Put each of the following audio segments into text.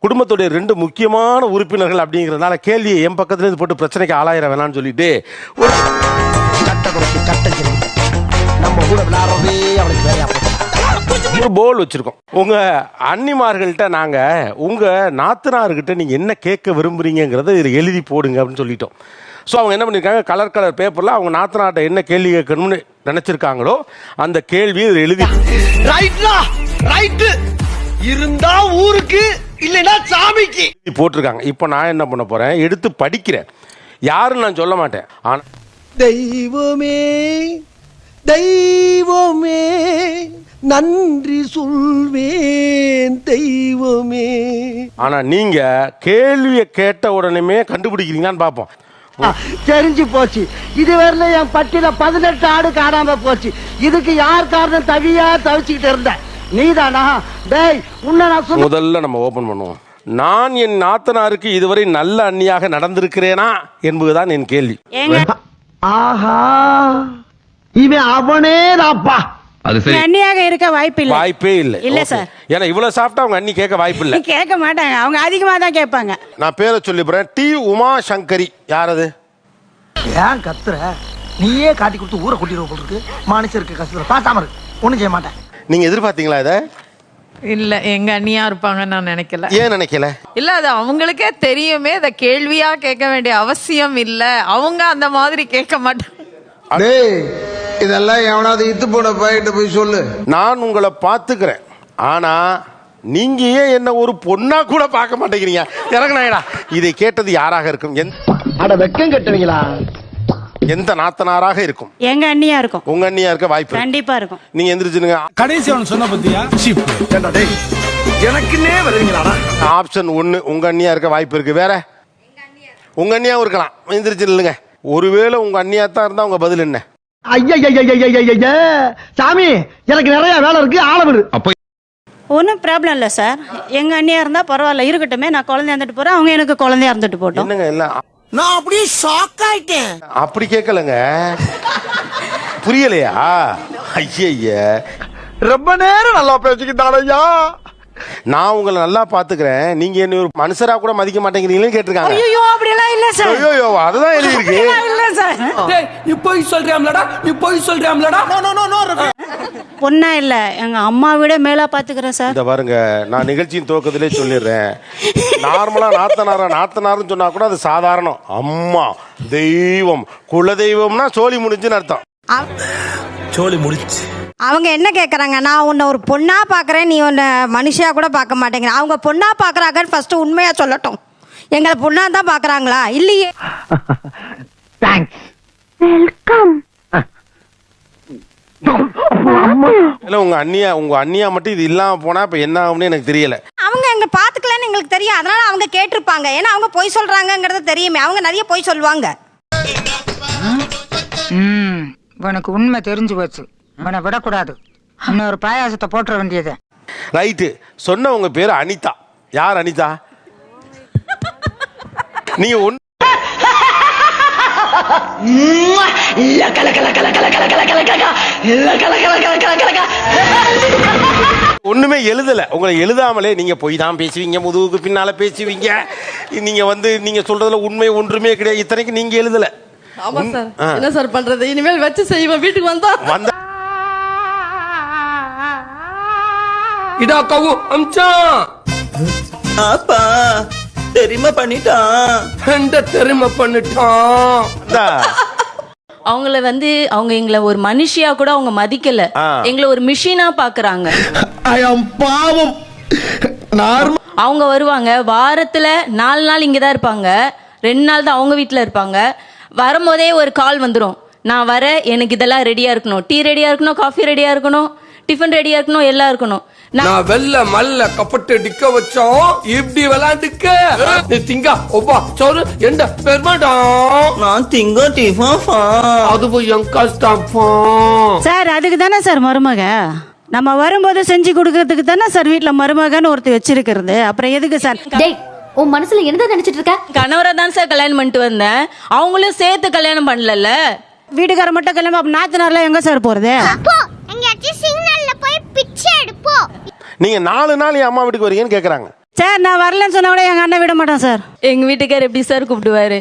குடும்பத்துடைய 2 முக்கியமான உறுப்பினர்கள் அப்படிங்கிறதுனால கேள்வியை என் பக்கத்துல இருந்து போட்டு பிரச்சனைக்கு ஆளாயிர வேணாம்னு சொல்லிட்டு நம்ம கூட விளையாடுறதே அவனுக்கு வேலையா ஒரு போல் வச்சிருக்கோம். உங்க அண்ணிமார்கள்ட்ட நாங்க உங்க நாத்தனார்கிட்ட நீங்க என்ன கேட்க விரும்புறீங்கிறத இதில் எழுதி போடுங்க அப்படின்னு சொல்லிட்டோம். ஸோ அவங்க என்ன பண்ணியிருக்காங்க, கலர் பேப்பர்ல அவங்க நாத்தனார்ட்ட என்ன கேள்வி கேட்கணும்னு நினைச்சிருக்காங்களோ அந்த கேள்வியை இதில் எழுதி இருந்தா ஊருக்கு இல்லைன்னா சாமிக்கு போட்டிருக்காங்க. இப்போ நான் என்ன பண்ண போறேன், எடுத்து படிக்கிறேன். யாருன்னு நான் சொல்ல மாட்டேன். ஆனா தெய்வமே தெய்வமே நன்றி சொல்வேன் தெய்வமே. ஆனா நீங்க கேள்வியை கேட்ட உடனே கண்டுபிடிக்கிறீங்கன்னு பார்ப்போம். தெரிஞ்சு போச்சு. இதுவரையில என் பட்டியல 18 ஆடு காணாம போச்சு. இதுக்கு யார் காரணம் தவியா தவிச்சுக்கிட்டு இருந்த நீதானா? டேய் உன்னை நான் முதல்ல நம்ம ஓபன் பண்ணுவோம். நான் என் நாத்தனாருக்கு இதுவரை நல்ல அண்ணியாக நடந்திருக்கிறேனா என்பதுதான் என் கேள்வி. ஆஹா இவன் அவனே தாப்பா. அண்ணியாக இருக்க வாய்ப்பே இல்லை. இல்ல சார். ஏன்னா இவ்வளவு சாப்பிட்டா அவங்க அண்ணி கேட்க வாய்ப்பு இல்லை. கேட்க மாட்டாங்க, அவங்க அதிகமா தான் கேட்பாங்க. நான் பேரை சொல்லி போறேன். டி உமா சங்கரி. யார் அது? ஏன் கத்துற? நீயே காட்டி கொடுத்து ஊரை கூட்டிடுவ போல இருக்கு. மனுஷருக்கு கஷ்டத்துல பாசாம இருக்கு. ஒண்ணும் செய்ய மாட்டேன். நீங்க எதிர்பார்த்தீங்களா இத? இல்ல, எங்க அண்ணியா இருப்பாங்கன்னு நான் நினைக்கல. ஏன் நினைக்கல? இல்ல, அது அவங்களுக்கே தெரியுமே. அத கேள்வியா கேட்க வேண்டிய அவசியம் இல்ல. அவங்க அந்த மாதிரி கேட்க மாட்டாங்க. இதெல்லாம் எவனாவது இத்து போன பையிட்டு போய் சொல்லு. நான் உங்களை பாத்துக்கிறேன். ஆனா நீங்க ஏன் என்ன ஒரு பொண்ணா கூட பார்க்க மாட்டேங்கிறீங்க? இறங்குனாடா. இதை கேட்டது யாராக இருக்கும்? அட வெக்கம் கட்டுவீங்களா? எந்த நாத்தனாராக இருக்கும்? எங்க அண்ணியா இருக்கும். உங்க அண்ணியா இருக்க வாய்ப்பு கண்டிப்பா இருக்கும். நீங்க எந்திரிச்சுங்க. கடைசி அவன் சொன்ன பத்தியா எனக்குன்னே வருவீங்களாடா? ஆப்ஷன் 1 உங்க அண்ணியா இருக்க வாய்ப்பு இருக்கு. வேற உங்க அண்ணியாவும் இருக்கலாம். எந்திரிச்சு இல்லைங்க. ஒருவேளை உங்க அண்ணியா தான் இருந்தா உங்க பதில் என்ன? ஐயா சாமி, எனக்கு நிறைய வேலை இருக்கு, ஆளவிடு. ஒன்றும் ப்ராப்ளம் இல்லை சார். எங்க அண்ணியா இருந்தா பரவாயில்ல, இருக்கட்டுமே. நான் குழந்தையா இருந்துட்டு போறேன், அவங்க எனக்கு குழந்தையா இருந்துட்டு போட்டோம். என்னங்க எல்லாம் நான் அப்படியே ஷாக் ஆயிட்டேன். அப்படி கேட்கலங்க. புரியலையா? ஐயா ரொம்ப நேரம் நல்லா பேசிக்கிட்டாரையா. நான் உங்களை நல்லா பாத்துக்கிறேன், நீங்க என்ன ஒரு மனுஷரா கூட மதிக்க மாட்டேங்கிறீங்களே கேட்டிருக்காங்க. ஐயோ அப்படியெல்லாம் இல்ல சார். ஐயோ அதுதான் எழுதி இருக்கு. இல்ல சார். நீ போய் சொல்றியாம்லடா. பொண்ணா இல்ல, எங்க அம்மா விட மேலா பாத்துக்கிறேன் சார். இந்த பாருங்க, நான் நிகழ்ச்சியின் துவக்கத்திலே சொல்லிடுறேன். நார்மலா நாத்தனார்னு சொன்னா கூட அது சாதாரணம். அம்மா தெய்வம் குல தெய்வம்னா சோழி முடிஞ்சுன்னு அர்த்தம். சோழி முடிச்சு. அவங்க என்ன கேட்குறாங்க, நான் உன்னை ஒரு பொண்ணா பார்க்குறேன், நீ உன்னை மனுஷியா கூட பார்க்க மாட்டேங்கிற. அவங்க பொண்ணா பார்க்குறாங்கன்னு ஃபர்ஸ்ட் உண்மையா சொல்லட்டும். எங்களை பொண்ணா தான் பார்க்குறாங்களா? இல்லையே. தேங்க்ஸ். வெல்கம். உங்க அண்ணியா மட்டும் இது இல்லாம போனா இப்ப என்ன ஆகும்னு எனக்கு தெரியல. அவங்க எங்க பாத்துக்கலன்னு எங்களுக்கு தெரியும், அதனால அவங்க கேட்டிருப்பாங்க. ஏன்னா அவங்க பொய் சொல்றாங்கங்கிறது தெரியுமே. அவங்க நிறைய பொய் சொல்லுவாங்க. உனக்கு உண்மை தெரிஞ்சு போச்சு, உன்னை விடக்கூடாது. இன்னொரு பாயாசத்தை போட்டுற வேண்டியது. ரைட்டு. சொன்ன உங்க பேரு அனிதா. யார் அனிதா? நீங்க ஒண்ணுமே எழுதல. உங்களை எழுதாமலே நீங்க போய் தான் பேசுவீங்க, முதுகுக்கு பின்னால பேசுவீங்க. நீங்க சொல்றதுல உண்மை ஒன்றுமே கிடையாது. இத்தனைக்கு நீங்க எழுதல. ஆமா சார். என்ன சார் பண்றது? இனிமேல் வச்சு செய்வோம். வீட்டுக்கு வந்தா இதா கவு அம்சா அப்பா தெரியுமா பண்ணிட்டான். அவங்கள அவங்க எங்களை ஒரு மனுஷியா கூட அவங்க மதிக்கல. எங்களை ஒரு மிஷினா பாக்குறாங்க. பாவம். அவங்க வருவாங்க, வாரத்துல 4 நாள் இங்கதான் இருப்பாங்க, 2 நாள் தான் அவங்க வீட்டுல இருப்பாங்க. வரும்போதே ஒரு கால் வந்துடும், நான் வர, எனக்கு இதெல்லாம் ரெடியா இருக்கணும், டீ ரெடியா இருக்கணும், காஃபி ரெடியா இருக்கணும், டிஃபன் ரெடியா இருக்கணும், எல்லாம் இருக்கணும். நான் வெல்ல மல்ல கப்பட்டு டிக்க வச்சோம் இப்படி விளையாண்டுக்க நீ திங்கா ஒப்பா சோறு எந்த பெருமாடா நான் திங்க டிஃபா அது போய் என் கஷ்டம் சார். அதுக்கு தானே சார் மருமக. நம்ம வரும்போது செஞ்சு கொடுக்கறதுக்கு தானே சார் வீட்டுல மருமகன்னு ஒருத்தர் வச்சிருக்கிறது. அப்புறம் எதுக்கு சார்? உன் மனசுல என்னதான் நினைச்சிட்டு இருக்க? கணவரை தான் சார் கல்யாணம் பண்ணிட்டு வந்தேன், அவங்களும் சேர்த்து கல்யாணம் பண்ணல. வீட்டுக்கார மட்டும் கல்யாணம், நாத்தனார்ல எங்க சார் போறது? சிக்னல்ல போய் பிச்சை எடுப்போ. நீங்க 4 நாள் என் அம்மா வீட்டுக்கு வரீங்கன்னு கேக்குறாங்க. சார் நான் வரலன்னு சொன்னா கூட எங்க அண்ணன் விட மாட்டான் சார். எங்க வீட்டுக்காரர் எப்படி சார் கூப்பிடுவாரு?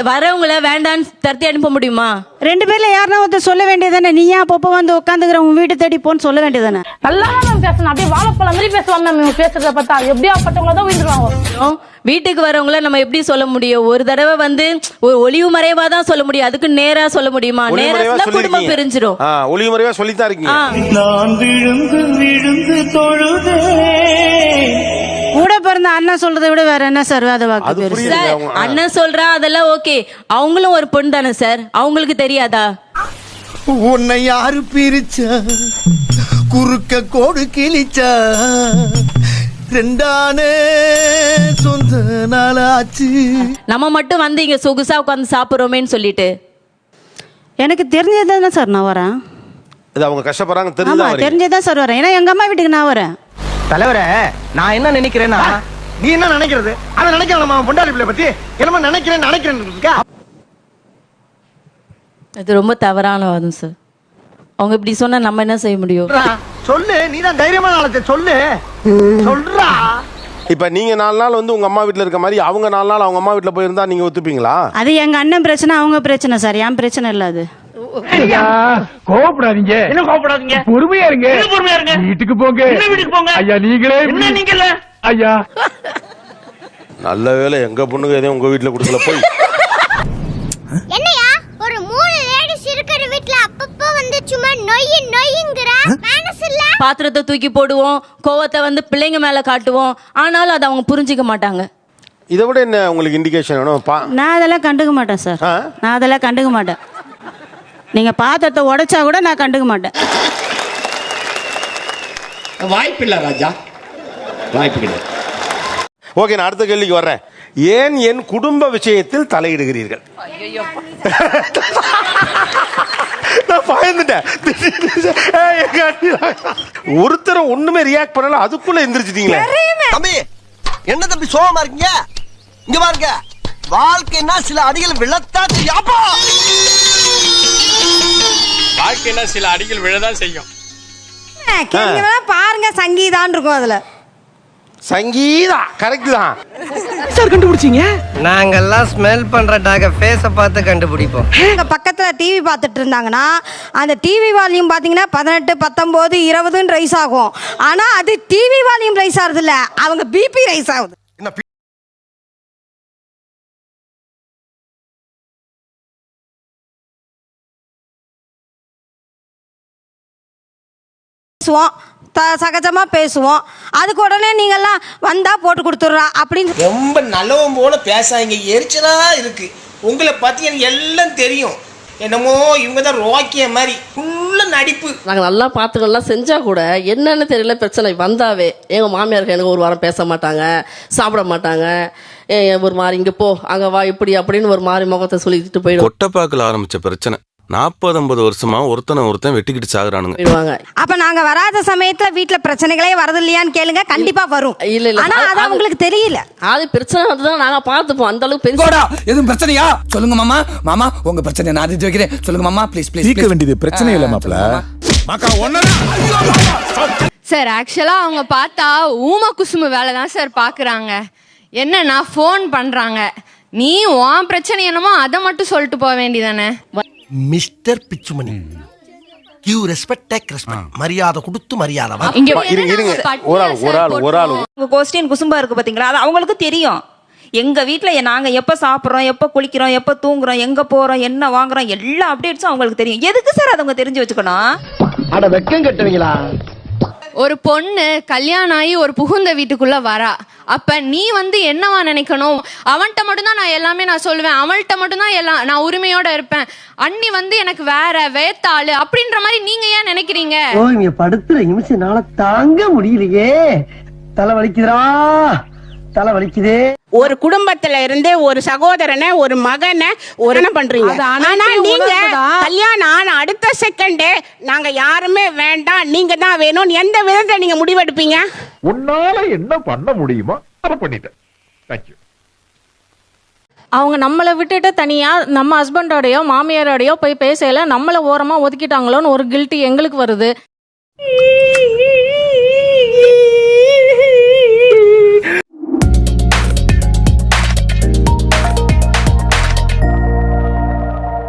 வரவங்கள வேண்டான்னு தரத்தி அனுப்ப முடியுமா? 2 பேர்ல யாருன்னா ஒருத்தர் சொல்ல வேண்டியதானே, நீ ஏன் அப்பப்போ வந்து உட்காந்துக்கிற உன் வீட்டு தேடி போன்னு சொல்ல வேண்டியதானே. நல்லா மேம் பேசணும், அப்படியே வாழைப்பழம் மாதிரி பேசுவாங்க மேம். இவங்க பேசுறத பார்த்தா எப்படியா பட்டவங்கள தான் விழுந்துருவாங்க. வீட்டுக்கு வரவங்கள நம்ம எப்படி சொல்ல முடியும்? ஒரு தடவை வந்து ஒரு ஒளிவு மறைவா தான் சொல்ல முடியும், அதுக்கு நேரா சொல்ல முடியுமா? நேரா சொன்னா குடும்பம் பிரிஞ்சிரும். ஒளிவு மறைவா சொல்லித்தான் இருக்கீங்க. நான் விழுந்து விழுந்து தொழுதே. கூட பிறந்த அண்ணன் சொல்றதை விட வேற என்ன சார் வேத வாக்கு பெருசு? சார் அண்ணன் சொல்றா அதெல்லாம் ஓகே, அவங்களும் ஒரு பொண்ணு தானே சார், அவங்களுக்கு தெரியாதா? உன்னை யாரு பிரிச்சா, குறுக்க கோடு கிழிச்சா, 2 சொந்த நாளாச்சு. நம்ம மட்டும் வந்து இங்க சொகுசா உட்காந்து சாப்பிடுறோமேன்னு சொல்லிட்டு எனக்கு தெரிஞ்சதுதானே சார் நான் வரேன். இது அவங்க கஷ்டப்படுறாங்க ஆமா தெரிஞ்சு தெரிஞ்சதான் சார் வரேன். ஏன்னா எங்க அம்மா வீட்டுக்கு நான் வரேன். தலைவரே, நான் என்ன நினைக்கிறேன்னா, நீ என்ன நினைக்கிறது அதை நினைக்கலாம். நம்ம பொண்டாடி பிள்ளை பத்தி என்னமா நினைக்கிறேன். அது ரொம்ப தவறான வாதம் சார். அவங்க இப்படி சொன்னா நம்ம என்ன செய்ய முடியும்? சொல்லு, நீதான் தைரியமான ஆளத்தை சொல்லு, சொல்றா. இப்ப நீங்க 4 நாள் வந்து உங்க அம்மா வீட்டுல இருக்க மாதிரி அவங்க 4 நாள் அவங்க அம்மா வீட்டுல போயிருந்தா நீங்க ஒத்துப்பீங்களா? அது எங்க அண்ணன் பிரச்சனை, அவங்க பிரச்சனை சார், என் பிரச்சனை இல்ல அது. கோபப்படாதீங்க, என்ன கோபப்படாதீங்க, பொறுமையா இருங்க, பொறுமையா இருங்க. வீட்டுக்கு போங்க, வீட்டுக்கு போங்க ஐயா. நீங்களே நீங்கள ஐயா. நல்ல வேளை எங்க பொண்ணுங்க எதையும் உங்க வீட்டுல கொடுக்கல. போய் என்னையா ஒரு 3 லேடிஸ் இருக்கிற வீட்ல அப்பப்போ வந்து சும்மா நொய்யுங்கற மனசு இல்ல. பாத்திரத்தை தூக்கி போடுவோம், கோவத்தை வந்து பிள்ளைங்க மேல காட்டுவோம், ஆனாலும் அதை அவங்க புரிஞ்சிக்க மாட்டாங்க. இதை விட என்ன உங்களுக்கு இண்டிகேஷன் வேணும்? நான் அதெல்லாம் கண்டுக்க மாட்டேன் சார். நான் அதெல்லாம் கண்டுக்க மாட்டேன். நீங்க பாத்திரத்தை உடைச்சா கூட நான் கண்டுக்க மாட்டேன். வாய்ப்பில்லை ராஜா, வாய்ப்பு. ஓகே, நான் அடுத்த கேள்விக்கு வர்றேன். ஏன் என் குடும்ப விஷயத்தில் தலையிடுகிறீர்கள்? நான் பயந்துட்டேன். ஒருத்தரை ஒண்ணுமே ரியாக்ட் பண்ணல, அதுக்குள்ள எந்திரிச்சிட்டீங்களே. தம்பி, என்ன தம்பி சோகமா இருக்கீங்க? இங்க பாருங்க, வாழ்க்கைன்னா சில அடிகள் விழத்தான் செய்யும். வாழ்க்கையில சில அடிகள் விழதான் செய்யும். பாருங்க, சங்கீதான் இருக்கும் அதுல. சங்கீதா கரெக்ட் தான் சார். கண்டுபிடிச்சீங்க? நாங்கெல்லாம் ஸ்மெல் பண்ற டாக ஃபேஸ பார்த்து கண்டுபிடிப்போம். எங்க பக்கத்துல டிவி பார்த்துட்டு இருந்தாங்கன்னா அந்த டிவி வால்யூம் பாத்தீங்கன்னா 18, 19, 20 ரைஸ் ஆகும். ஆனா அது டிவி வால்யூம் ரைஸ் ஆகுது இல்ல, அவங்க பிபி ரைஸ் ஆகுது. சகஜமா பேசுவோம், அதுக்கு உடனே நீங்கெல்லாம் வந்தா போட்டு கொடுத்துடுறா அப்படின்னு ரொம்ப நல்லவன் போல பேசாங்க. எரிச்சலா இருக்கு. உங்களை பத்தி எனக்கு எல்லாம் தெரியும். என்னமோ இவங்க தான் ரோக்கிய மாதிரி ஃபுல்லா நடிப்பு. நாங்க நல்லா பாத்துக்கலாம் செஞ்சா கூட என்னன்னு தெரியல, பிரச்சனை வந்தாவே எங்க மாமியாருக்கு எனக்கு ஒரு வாரம் பேச மாட்டாங்க, சாப்பிட மாட்டாங்க, ஒரு மாதிரி இங்க போ அங்க வா இப்படி அப்படின்னு ஒரு மாதிரி முகத்தை சொல்லிட்டு போயிடுவாங்க. கொட்டப்பாக்கில் ஆரம்பிச்ச பிரச்சனை 40-50 வருஷமா ஒருத்தன் வெட்டிக்கிட்டு சாகுறானுங்க. அப்ப நாங்க வராத சமயத்துல வீட்டுல பிரச்சனைகளே வரது இல்லையான்னு கேளுங்க, கண்டிப்பா வரும். இல்ல ஆனா அது உங்களுக்கு தெரியல. அது பிரச்சனை வந்துதான் நாங்க பாத்துப்போம். அந்த அளவுக்கு பெருசா எதுவும் பிரச்சனையா சொல்லுங்க மாமா. மாமா உங்க பிரச்சனை நான் அறிஞ்சு வைக்கிறேன். சொல்லுங்க மாமா, ப்ளீஸ் ப்ளீஸ். தீர்க்க வேண்டியது பிரச்சனை இல்ல மாப்ள. சார் ஆக்சுவலா அவங்க பார்த்தா ஊம குசுமு வேலை தான் சார் பாக்குறாங்க. என்னன்னா ஃபோன் பண்றாங்க, நீ உன் பிரச்சனை என்னமோ அதை மட்டும் சொல்லிட்டு போக வேண்டியதானே. Mister Pichumani, give respect, take respect. மரியாதை கொடுத்து மரியாதை வா. ஒரு ஆள் உங்க கோஸ்டின் குசும்பா இருக்கு பாத்தீங்களா, அது அவங்களுக்கு தெரியும். எங்க வீட்டுல நாங்க எப்ப சாப்பிடுறோம், எப்ப குளிக்கிறோம், எப்ப தூங்குறோம், எங்க போறோம், என்ன வாங்குறோம், எல்லா அப்டேட்ஸும் அவங்களுக்கு தெரியும். எதுக்கு சார் அதை அவங்க தெரிஞ்சு வச்சுக்கணும்? அட வெக்கம் கட்டுவீங்களா? ஒரு பொண்ணு கல்யாணம் ஆகி ஒரு புகுந்த வீட்டுக்குள்ள வரா, அப்ப நீ வந்து என்னவா நினைக்கணும்? அவன்கிட்ட மட்டும்தான் நான் எல்லாமே நான் சொல்லுவேன், அவள்கிட்ட மட்டும்தான் எல்லாம் நான் உரிமையோட இருப்பேன். அண்ணி வந்து எனக்கு வேற வேத்தாளு அப்படின்ற மாதிரி நீங்க ஏன் நினைக்கிறீங்க? இங்க படுத்துற நிமிஷம்னால தாங்க முடியலையே. தலை வலிக்குதுடா, தலை வலிக்குதே. ஒரு குடும்பத்துல இருந்து ஒரு சகோதரனை, ஒரு மகனை ஒரு என்ன பண்றீங்க? ஆனா நீங்க கல்யாணம் ஆன அடுத்த செகண்ட் நாங்க யாருமே வேண்டாம், நீங்க தான் வேணும், எந்த விதத்தை நீங்க முடிவெடுப்பீங்க? உன்னால என்ன பண்ண முடியுமோ அதை பண்ணிட்டேன். தேங்க்யூ. அவங்க நம்மளை விட்டுட்டு தனியா நம்ம ஹஸ்பண்டோடயோ மாமியாரோடயோ போய் பேசல, நம்மளை ஓரமா ஒதுக்கிட்டாங்களோன்னு ஒரு கில்ட்டி எங்களுக்கு வருது.